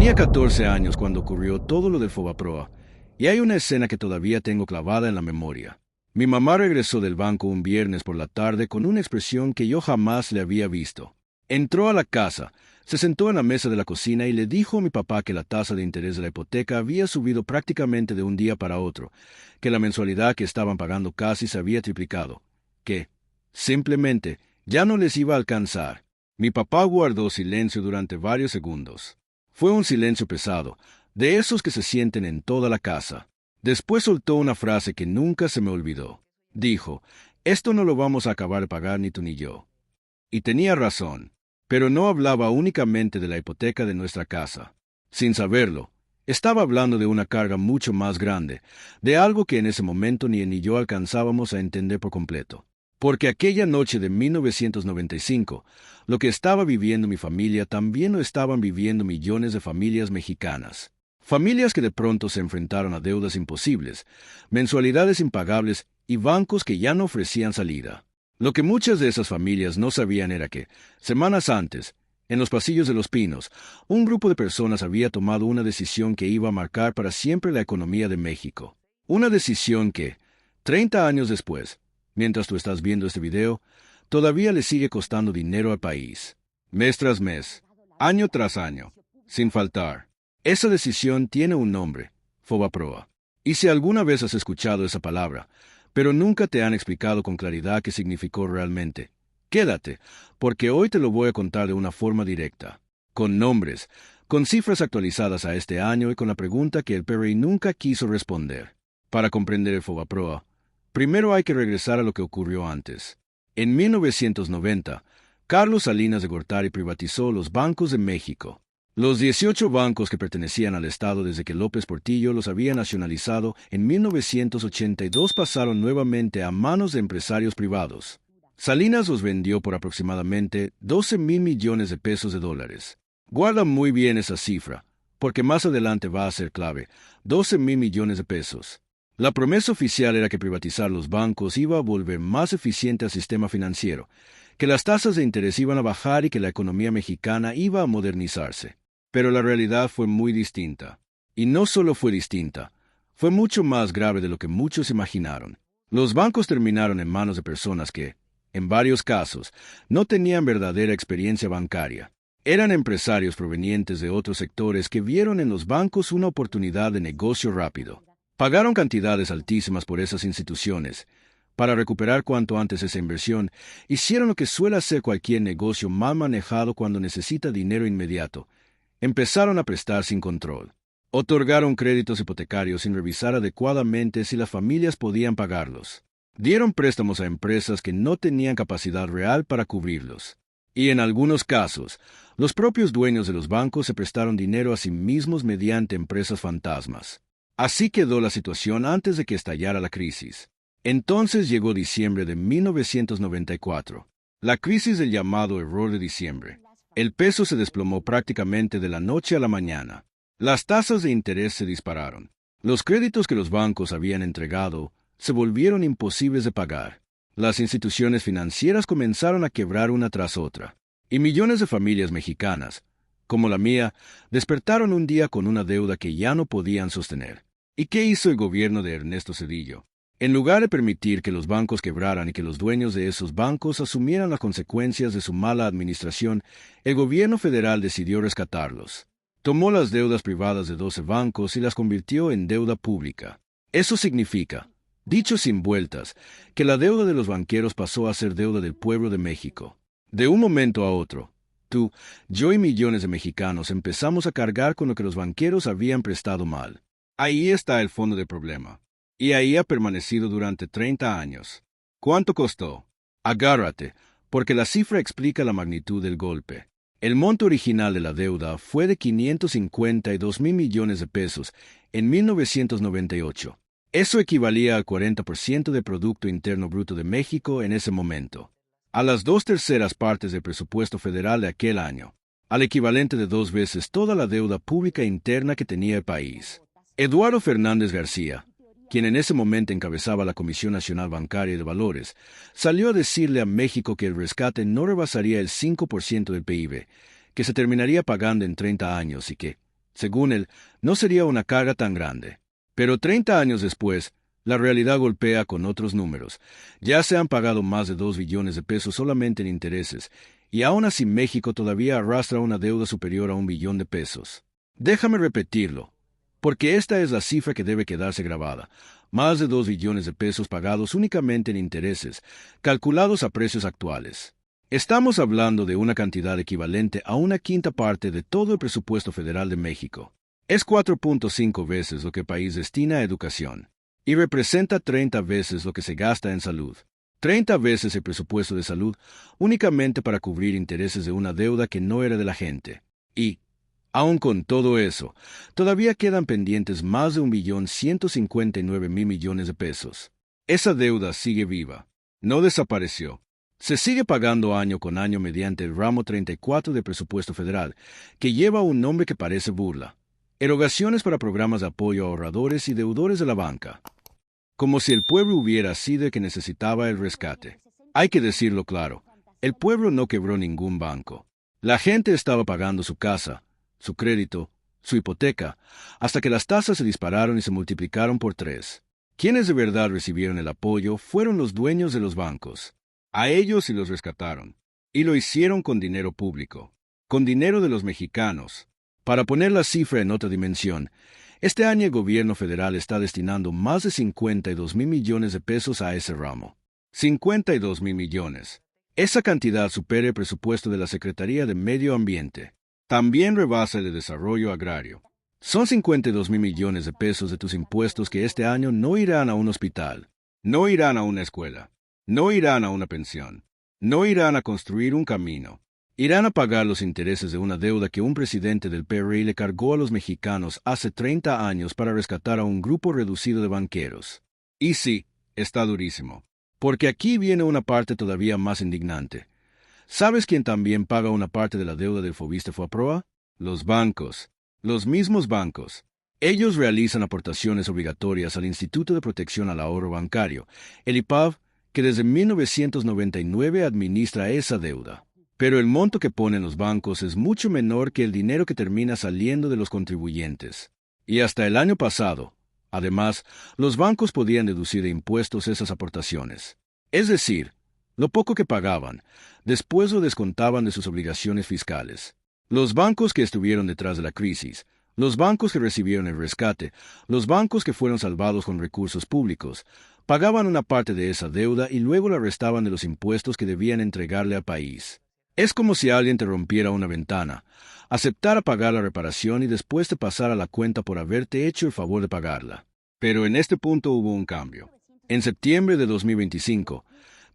Tenía 14 años cuando ocurrió todo lo del Fobaproa, y hay una escena que todavía tengo clavada en la memoria. Mi mamá regresó del banco un viernes por la tarde con una expresión que yo jamás le había visto. Entró a la casa, se sentó en la mesa de la cocina y le dijo a mi papá que la tasa de interés de la hipoteca había subido prácticamente de un día para otro, que la mensualidad que estaban pagando casi se había triplicado, que, simplemente, ya no les iba a alcanzar. Mi papá guardó silencio durante varios segundos. Fue un silencio pesado, de esos que se sienten en toda la casa. Después soltó una frase que nunca se me olvidó. Dijo, «Esto no lo vamos a acabar de pagar ni tú ni yo». Y tenía razón, pero no hablaba únicamente de la hipoteca de nuestra casa. Sin saberlo, estaba hablando de una carga mucho más grande, de algo que en ese momento ni él ni yo alcanzábamos a entender por completo. Porque aquella noche de 1995, lo que estaba viviendo mi familia también lo estaban viviendo millones de familias mexicanas. Familias que de pronto se enfrentaron a deudas imposibles, mensualidades impagables y bancos que ya no ofrecían salida. Lo que muchas de esas familias no sabían era que, semanas antes, en los pasillos de Los Pinos, un grupo de personas había tomado una decisión que iba a marcar para siempre la economía de México. Una decisión que, 30 años después, mientras tú estás viendo este video, todavía le sigue costando dinero al país. Mes tras mes, año tras año, sin faltar. Esa decisión tiene un nombre, Fobaproa. Y si alguna vez has escuchado esa palabra, pero nunca te han explicado con claridad qué significó realmente, quédate, porque hoy te lo voy a contar de una forma directa, con nombres, con cifras actualizadas a este año y con la pregunta que el PRI nunca quiso responder. Para comprender el Fobaproa, primero hay que regresar a lo que ocurrió antes. En 1990, Carlos Salinas de Gortari privatizó los bancos de México. Los 18 bancos que pertenecían al Estado desde que López Portillo los había nacionalizado en 1982 pasaron nuevamente a manos de empresarios privados. Salinas los vendió por aproximadamente 12,000 millones de pesos de dólares. Guarda muy bien esa cifra, porque más adelante va a ser clave, 12,000 millones de pesos. La promesa oficial era que privatizar los bancos iba a volver más eficiente al sistema financiero, que las tasas de interés iban a bajar y que la economía mexicana iba a modernizarse. Pero la realidad fue muy distinta. Y no solo fue distinta, fue mucho más grave de lo que muchos imaginaron. Los bancos terminaron en manos de personas que, en varios casos, no tenían verdadera experiencia bancaria. Eran empresarios provenientes de otros sectores que vieron en los bancos una oportunidad de negocio rápido. Pagaron cantidades altísimas por esas instituciones. Para recuperar cuanto antes esa inversión, hicieron lo que suele hacer cualquier negocio mal manejado cuando necesita dinero inmediato. Empezaron a prestar sin control. Otorgaron créditos hipotecarios sin revisar adecuadamente si las familias podían pagarlos. Dieron préstamos a empresas que no tenían capacidad real para cubrirlos. Y en algunos casos, los propios dueños de los bancos se prestaron dinero a sí mismos mediante empresas fantasmas. Así quedó la situación antes de que estallara la crisis. Entonces llegó diciembre de 1994, la crisis del llamado error de diciembre. El peso se desplomó prácticamente de la noche a la mañana. Las tasas de interés se dispararon. Los créditos que los bancos habían entregado se volvieron imposibles de pagar. Las instituciones financieras comenzaron a quebrar una tras otra. Y millones de familias mexicanas, como la mía, despertaron un día con una deuda que ya no podían sostener. ¿Y qué hizo el gobierno de Ernesto Zedillo? En lugar de permitir que los bancos quebraran y que los dueños de esos bancos asumieran las consecuencias de su mala administración, el gobierno federal decidió rescatarlos. Tomó las deudas privadas de 12 bancos y las convirtió en deuda pública. Eso significa, dicho sin vueltas, que la deuda de los banqueros pasó a ser deuda del pueblo de México. De un momento a otro, tú, yo y millones de mexicanos empezamos a cargar con lo que los banqueros habían prestado mal. Ahí está el fondo del problema. Y ahí ha permanecido durante 30 años. ¿Cuánto costó? Agárrate, porque la cifra explica la magnitud del golpe. El monto original de la deuda fue de 552,000 millones de pesos en 1998. Eso equivalía al 40% del Producto Interno Bruto de México en ese momento, a las 2/3 partes del presupuesto federal de aquel año, al equivalente de 2 veces toda la deuda pública interna que tenía el país. Eduardo Fernández García, quien en ese momento encabezaba la Comisión Nacional Bancaria y de Valores, salió a decirle a México que el rescate no rebasaría el 5% del PIB, que se terminaría pagando en 30 años y que, Según él, no sería una carga tan grande. Pero 30 años después, la realidad golpea con otros números. Ya se han pagado más de 2 billones de pesos solamente en intereses, y aún así México todavía arrastra una deuda superior a 1 billón de pesos. Déjame repetirlo, porque esta es la cifra que debe quedarse grabada. Más de 2 billones de pesos pagados únicamente en intereses, calculados a precios actuales. Estamos hablando de una cantidad equivalente a una quinta parte de todo el presupuesto federal de México. Es 4.5 veces lo que el país destina a educación, y representa 30 veces lo que se gasta en salud. 30 veces el presupuesto de salud únicamente para cubrir intereses de una deuda que no era de la gente. Y, aun con todo eso, todavía quedan pendientes más de 1.159.000 millones de pesos. Esa deuda sigue viva. No desapareció. Se sigue pagando año con año mediante el ramo 34 del presupuesto federal, que lleva un nombre que parece burla. Erogaciones para programas de apoyo a ahorradores y deudores de la banca. Como si el pueblo hubiera sido el que necesitaba el rescate. Hay que decirlo claro, el pueblo no quebró ningún banco. La gente estaba pagando su casa, su crédito, su hipoteca, hasta que las tasas se dispararon y se multiplicaron por 3. Quienes de verdad recibieron el apoyo fueron los dueños de los bancos. A ellos sí los rescataron. Y lo hicieron con dinero público, con dinero de los mexicanos. Para poner la cifra en otra dimensión, este año el gobierno federal está destinando más de 52.000 millones de pesos a ese ramo. 52.000 millones. Esa cantidad supera el presupuesto de la Secretaría de Medio Ambiente. También rebasa el de Desarrollo Agrario. Son 52.000 millones de pesos de tus impuestos que este año no irán a un hospital, no irán a una escuela, no irán a una pensión, no irán a construir un camino. Irán a pagar los intereses de una deuda que un presidente del PRI le cargó a los mexicanos hace 30 años para rescatar a un grupo reducido de banqueros. Y sí, está durísimo. Porque aquí viene una parte todavía más indignante. ¿Sabes quién también paga una parte de la deuda del Fobiste-Fobaproa? Los bancos. Los mismos bancos. Ellos realizan aportaciones obligatorias al Instituto de Protección al Ahorro Bancario, el IPAB, que desde 1999 administra esa deuda. Pero el monto que ponen los bancos es mucho menor que el dinero que termina saliendo de los contribuyentes. Y hasta el año pasado, además, los bancos podían deducir de impuestos esas aportaciones. Es decir, lo poco que pagaban, después lo descontaban de sus obligaciones fiscales. Los bancos que estuvieron detrás de la crisis, los bancos que recibieron el rescate, los bancos que fueron salvados con recursos públicos, pagaban una parte de esa deuda y luego la restaban de los impuestos que debían entregarle al país. Es como si alguien te rompiera una ventana, aceptara pagar la reparación y después te pasara la cuenta por haberte hecho el favor de pagarla. Pero en este punto hubo un cambio. En septiembre de 2025,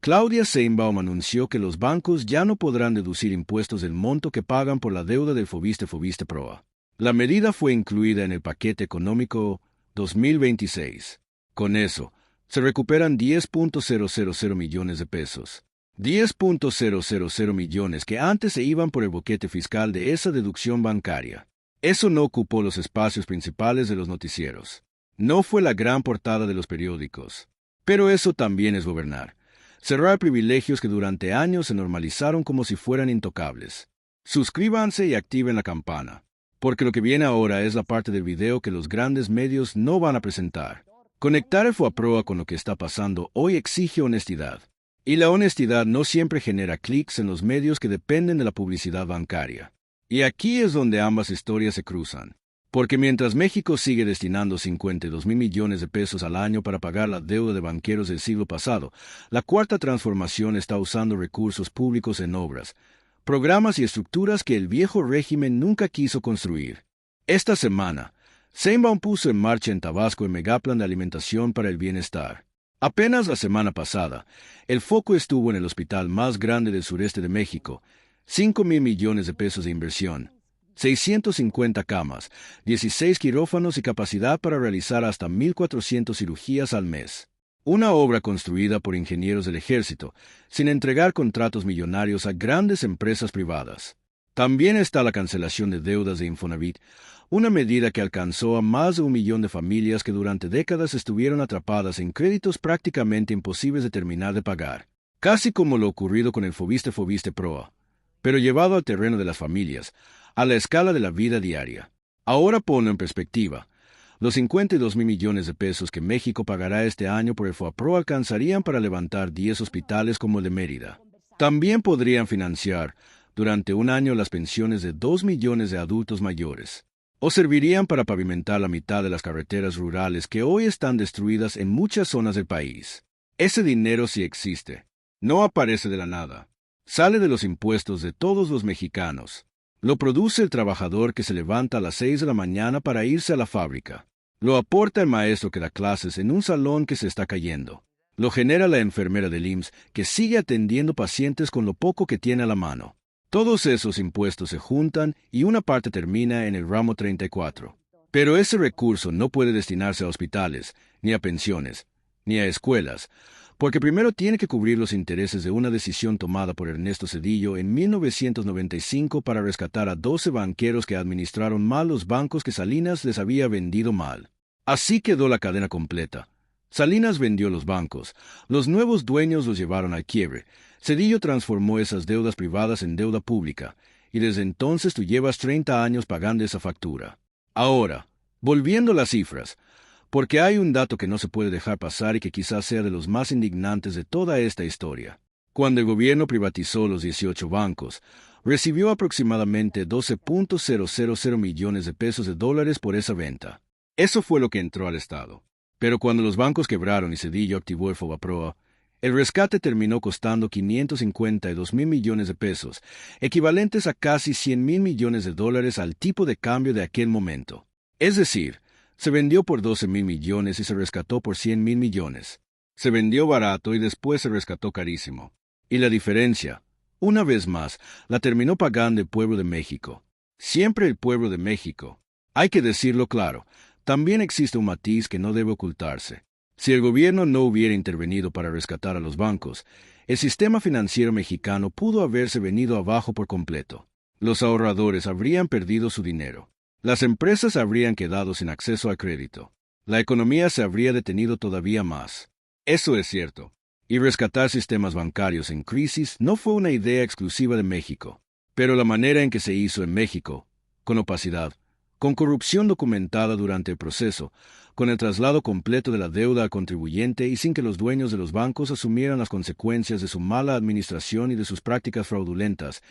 Claudia Sheinbaum anunció que los bancos ya no podrán deducir impuestos del monto que pagan por la deuda del Fobiste-Proa. La medida fue incluida en el paquete económico 2026. Con eso, se recuperan 10.000 millones de pesos. 10.000 millones que antes se iban por el boquete fiscal de esa deducción bancaria. Eso no ocupó los espacios principales de los noticieros. No fue la gran portada de los periódicos. Pero eso también es gobernar. Cerrar privilegios que durante años se normalizaron como si fueran intocables. Suscríbanse y activen la campana, porque lo que viene ahora es la parte del video que los grandes medios no van a presentar. Conectar el Fobaproa con lo que está pasando hoy exige honestidad. Y la honestidad no siempre genera clics en los medios que dependen de la publicidad bancaria. Y aquí es donde ambas historias se cruzan. Porque mientras México sigue destinando 52.000 millones de pesos al año para pagar la deuda de banqueros del siglo pasado, la Cuarta Transformación está usando recursos públicos en obras, programas y estructuras que el viejo régimen nunca quiso construir. Esta semana, Sheinbaum puso en marcha en Tabasco el megaplan de alimentación para el bienestar. Apenas la semana pasada, el foco estuvo en el hospital más grande del sureste de México, 5.000 millones de pesos de inversión, 650 camas, 16 quirófanos y capacidad para realizar hasta 1.400 cirugías al mes. Una obra construida por ingenieros del ejército, sin entregar contratos millonarios a grandes empresas privadas. También está la cancelación de deudas de Infonavit, una medida que alcanzó a más de 1 millón de familias que durante décadas estuvieron atrapadas en créditos prácticamente imposibles de terminar de pagar. Casi como lo ocurrido con el Fobiste-Proa, pero llevado al terreno de las familias, a la escala de la vida diaria. Ahora ponlo en perspectiva. Los 52 mil millones de pesos que México pagará este año por el FOAPROA alcanzarían para levantar 10 hospitales como el de Mérida. También podrían financiar durante un año las pensiones de 2 millones de adultos mayores. O servirían para pavimentar la mitad de las carreteras rurales que hoy están destruidas en muchas zonas del país. Ese dinero sí existe. No aparece de la nada. Sale de los impuestos de todos los mexicanos. Lo produce el trabajador que se levanta a las 6 de la mañana para irse a la fábrica. Lo aporta el maestro que da clases en un salón que se está cayendo. Lo genera la enfermera del IMSS que sigue atendiendo pacientes con lo poco que tiene a la mano. Todos esos impuestos se juntan y una parte termina en el ramo 34. Pero ese recurso no puede destinarse a hospitales, ni a pensiones, ni a escuelas, porque primero tiene que cubrir los intereses de una decisión tomada por Ernesto Zedillo en 1995 para rescatar a 12 banqueros que administraron mal los bancos que Salinas les había vendido mal. Así quedó la cadena completa. Salinas vendió los bancos, los nuevos dueños los llevaron al quiebre, Zedillo transformó esas deudas privadas en deuda pública, y desde entonces tú llevas 30 años pagando esa factura. Ahora, volviendo a las cifras, porque hay un dato que no se puede dejar pasar y que quizás sea de los más indignantes de toda esta historia. Cuando el gobierno privatizó los 18 bancos, recibió aproximadamente 12.000 millones de pesos de dólares por esa venta. Eso fue lo que entró al Estado. Pero cuando los bancos quebraron y Zedillo activó el FOBAPROA, el rescate terminó costando 552 mil millones de pesos, equivalentes a casi 100 mil millones de dólares al tipo de cambio de aquel momento. Es decir, se vendió por 12 mil millones y se rescató por 100 mil millones. Se vendió barato y después se rescató carísimo. Y la diferencia, una vez más, la terminó pagando el pueblo de México. Siempre el pueblo de México. Hay que decirlo claro. También existe un matiz que no debe ocultarse. Si el gobierno no hubiera intervenido para rescatar a los bancos, el sistema financiero mexicano pudo haberse venido abajo por completo. Los ahorradores habrían perdido su dinero. Las empresas habrían quedado sin acceso al crédito. La economía se habría detenido todavía más. Eso es cierto. Y rescatar sistemas bancarios en crisis no fue una idea exclusiva de México. Pero la manera en que se hizo en México, con opacidad, con corrupción documentada durante el proceso, con el traslado completo de la deuda al contribuyente y sin que los dueños de los bancos asumieran las consecuencias de su mala administración y de sus prácticas fraudulentas,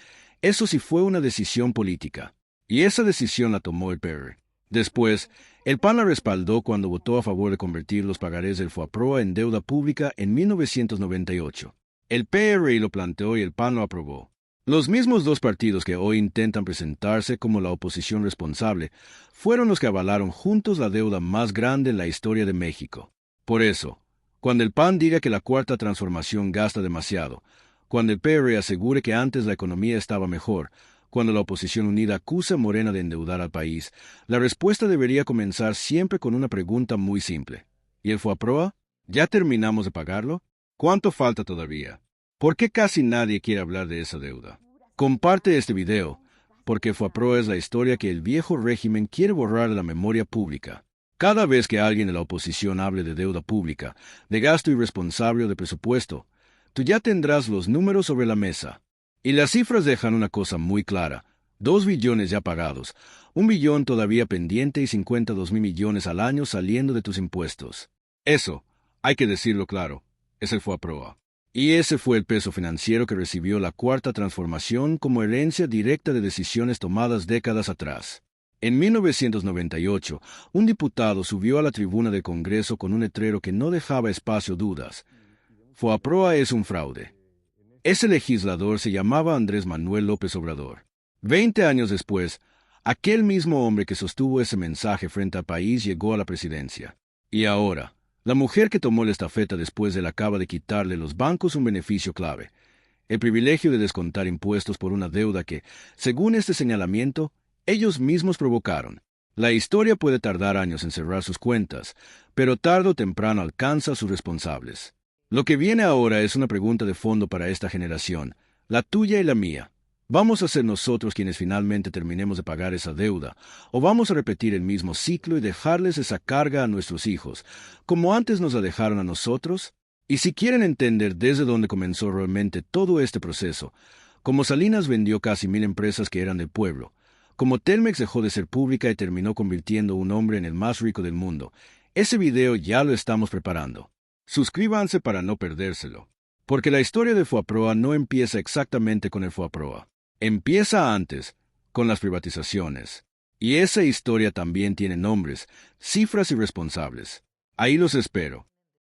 eso sí fue una decisión política. Y esa decisión la tomó el PR. Después, el PAN la respaldó cuando votó a favor de convertir los pagarés del FOAPROA en deuda pública en 1998. El PRI lo planteó y el PAN lo aprobó. Los mismos dos partidos que hoy intentan presentarse como la oposición responsable fueron los que avalaron juntos la deuda más grande en la historia de México. Por eso, cuando el PAN diga que la Cuarta Transformación gasta demasiado, cuando el PR asegure que antes la economía estaba mejor, cuando la oposición unida acusa a Morena de endeudar al país, la respuesta debería comenzar siempre con una pregunta muy simple. ¿Y el FOAPROA? ¿Ya terminamos de pagarlo? ¿Cuánto falta todavía? ¿Por qué casi nadie quiere hablar de esa deuda? Comparte este video, porque FOAPROA es la historia que el viejo régimen quiere borrar de la memoria pública. Cada vez que alguien de la oposición hable de deuda pública, de gasto irresponsable o de presupuesto, tú ya tendrás los números sobre la mesa. Y las cifras dejan una cosa muy clara. 2 billones ya pagados, 1 billón todavía pendiente y 52 mil millones al año saliendo de tus impuestos. Eso, hay que decirlo claro, es el FOAPROA. Y ese fue el peso financiero que recibió la Cuarta Transformación como herencia directa de decisiones tomadas décadas atrás. En 1998, un diputado subió a la tribuna del Congreso con un letrero que no dejaba espacio a dudas. FOAPROA es un fraude. Ese legislador se llamaba Andrés Manuel López Obrador. 20 años después, aquel mismo hombre que sostuvo ese mensaje frente al país llegó a la presidencia. Y ahora, la mujer que tomó la estafeta después de él acaba de quitarle a los bancos un beneficio clave, el privilegio de descontar impuestos por una deuda que, según este señalamiento, ellos mismos provocaron. La historia puede tardar años en cerrar sus cuentas, pero tarde o temprano alcanza a sus responsables. Lo que viene ahora es una pregunta de fondo para esta generación, la tuya y la mía. ¿Vamos a ser nosotros quienes finalmente terminemos de pagar esa deuda, o vamos a repetir el mismo ciclo y dejarles esa carga a nuestros hijos, como antes nos la dejaron a nosotros? Y si quieren entender desde dónde comenzó realmente todo este proceso, como Salinas vendió casi 1000 empresas que eran del pueblo, como Telmex dejó de ser pública y terminó convirtiendo a un hombre en el más rico del mundo. Ese video ya lo estamos preparando. Suscríbanse para no perdérselo. Porque la historia de FOAPROA no empieza exactamente con el FOAPROA. Empieza antes, con las privatizaciones. Y esa historia también tiene nombres, cifras y responsables. Ahí los espero.